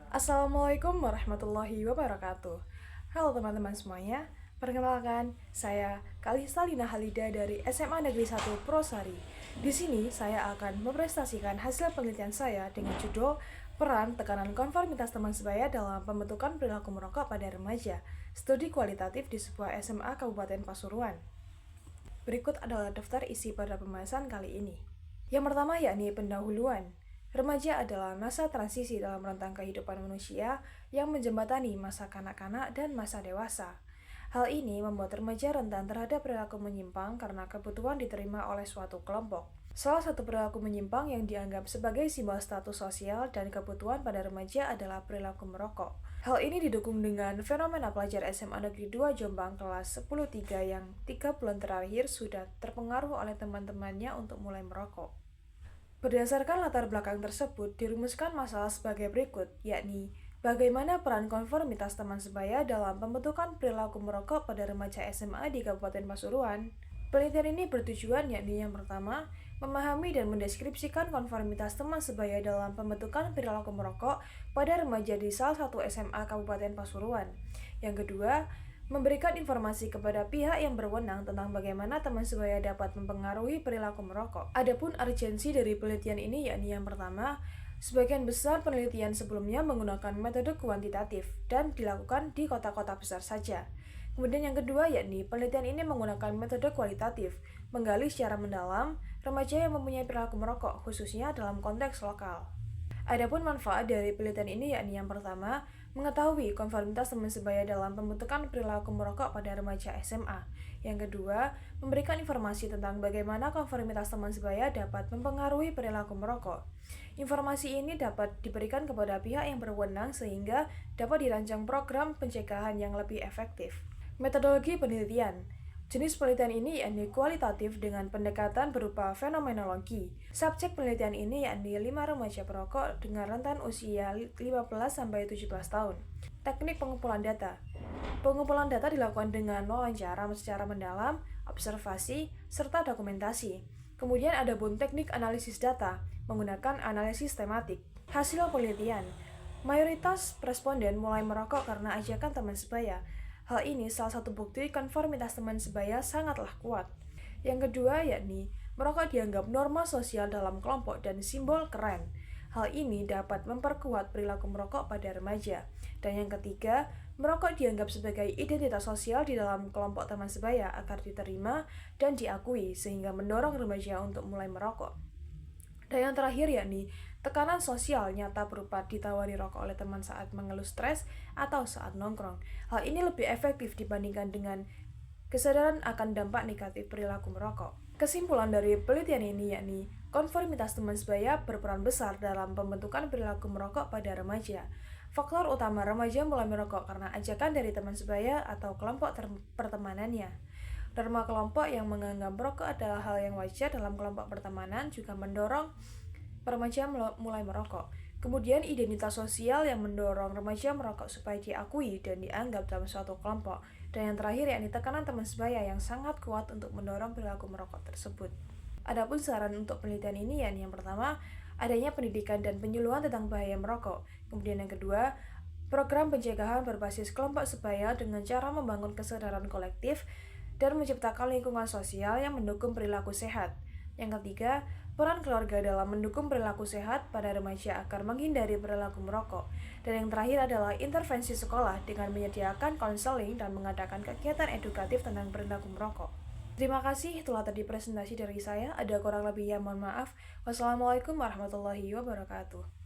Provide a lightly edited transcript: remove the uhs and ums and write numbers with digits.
Assalamualaikum warahmatullahi wabarakatuh. Halo teman-teman semuanya, perkenalkan saya Kalista Lina Halida dari SMA Negeri 1 Prosari. Di sini saya akan mempresentasikan hasil penelitian saya dengan judul Peran Tekanan Konformitas Teman Sebaya dalam Pembentukan Perilaku Merokok pada Remaja, Studi Kualitatif di sebuah SMA Kabupaten Pasuruan. Berikut adalah daftar isi pada pembahasan kali ini. Yang pertama yakni pendahuluan. Remaja adalah masa transisi dalam rentang kehidupan manusia yang menjembatani masa kanak-kanak dan masa dewasa. Hal ini membuat remaja rentan terhadap perilaku menyimpang karena kebutuhan diterima oleh suatu kelompok. Salah satu perilaku menyimpang yang dianggap sebagai simbol status sosial dan kebutuhan pada remaja adalah perilaku merokok. Hal ini didukung dengan fenomena pelajar SMA Negeri 2 Jombang kelas 10-3 yang 3 bulan terakhir sudah terpengaruh oleh teman-temannya untuk mulai merokok. Berdasarkan latar belakang tersebut, dirumuskan masalah sebagai berikut, yakni bagaimana peran konformitas teman sebaya dalam pembentukan perilaku merokok pada remaja SMA di Kabupaten Pasuruan. Penelitian ini bertujuan yakni yang pertama, memahami dan mendeskripsikan konformitas teman sebaya dalam pembentukan perilaku merokok pada remaja di salah satu SMA Kabupaten Pasuruan. Yang kedua, memberikan informasi kepada pihak yang berwenang tentang bagaimana teman sebaya dapat mempengaruhi perilaku merokok. Adapun urgensi dari penelitian ini yakni yang pertama, sebagian besar penelitian sebelumnya menggunakan metode kuantitatif dan dilakukan di kota-kota besar saja. Kemudian yang kedua yakni penelitian ini menggunakan metode kualitatif, menggali secara mendalam remaja yang mempunyai perilaku merokok khususnya dalam konteks lokal. Adapun manfaat dari penelitian ini yakni yang pertama, mengetahui konformitas teman sebaya dalam pembentukan perilaku merokok pada remaja SMA. Yang kedua, memberikan informasi tentang bagaimana konformitas teman sebaya dapat mempengaruhi perilaku merokok. Informasi ini dapat diberikan kepada pihak yang berwenang sehingga dapat dirancang program pencegahan yang lebih efektif. Metodologi penelitian. Jenis penelitian ini yakni kualitatif dengan pendekatan berupa fenomenologi. Subjek penelitian ini yakni 5 remaja perokok dengan rentan usia 15-17 tahun. Teknik pengumpulan data. Pengumpulan data dilakukan dengan wawancara secara mendalam, observasi, serta dokumentasi. Kemudian ada pun teknik analisis data menggunakan analisis tematik. Hasil penelitian. Mayoritas responden mulai merokok karena ajakan teman sebaya. Hal ini salah satu bukti konformitas teman sebaya sangatlah kuat. Yang kedua yakni, merokok dianggap norma sosial dalam kelompok dan simbol keren. Hal ini dapat memperkuat perilaku merokok pada remaja. Dan yang ketiga, merokok dianggap sebagai identitas sosial di dalam kelompok teman sebaya agar diterima dan diakui sehingga mendorong remaja untuk mulai merokok. Dan yang terakhir yakni, tekanan sosial nyata berupa ditawari rokok oleh teman saat mengeluh stres atau saat nongkrong. Hal ini lebih efektif dibandingkan dengan kesadaran akan dampak negatif perilaku merokok. Kesimpulan dari penelitian ini yakni, konformitas teman sebaya berperan besar dalam pembentukan perilaku merokok pada remaja. Faktor utama remaja mulai merokok karena ajakan dari teman sebaya atau kelompok pertemanannya. Norma kelompok yang menganggap merokok adalah hal yang wajar dalam kelompok pertemanan juga mendorong remaja mulai merokok. Kemudian identitas sosial yang mendorong remaja merokok supaya diakui dan dianggap dalam suatu kelompok. Dan yang terakhir yakni tekanan teman sebaya yang sangat kuat untuk mendorong perilaku merokok tersebut. Adapun saran untuk penelitian ini yakni yang pertama, adanya pendidikan dan penyuluhan tentang bahaya merokok. Kemudian yang kedua, program pencegahan berbasis kelompok sebaya dengan cara membangun kesadaran kolektif dan menciptakan lingkungan sosial yang mendukung perilaku sehat. Yang ketiga, peran keluarga dalam mendukung perilaku sehat pada remaja agar menghindari perilaku merokok. Dan yang terakhir adalah intervensi sekolah dengan menyediakan konseling dan mengadakan kegiatan edukatif tentang perilaku merokok. Terima kasih, itulah tadi presentasi dari saya. Ada kurang lebihnya mohon maaf. Wassalamualaikum warahmatullahi wabarakatuh.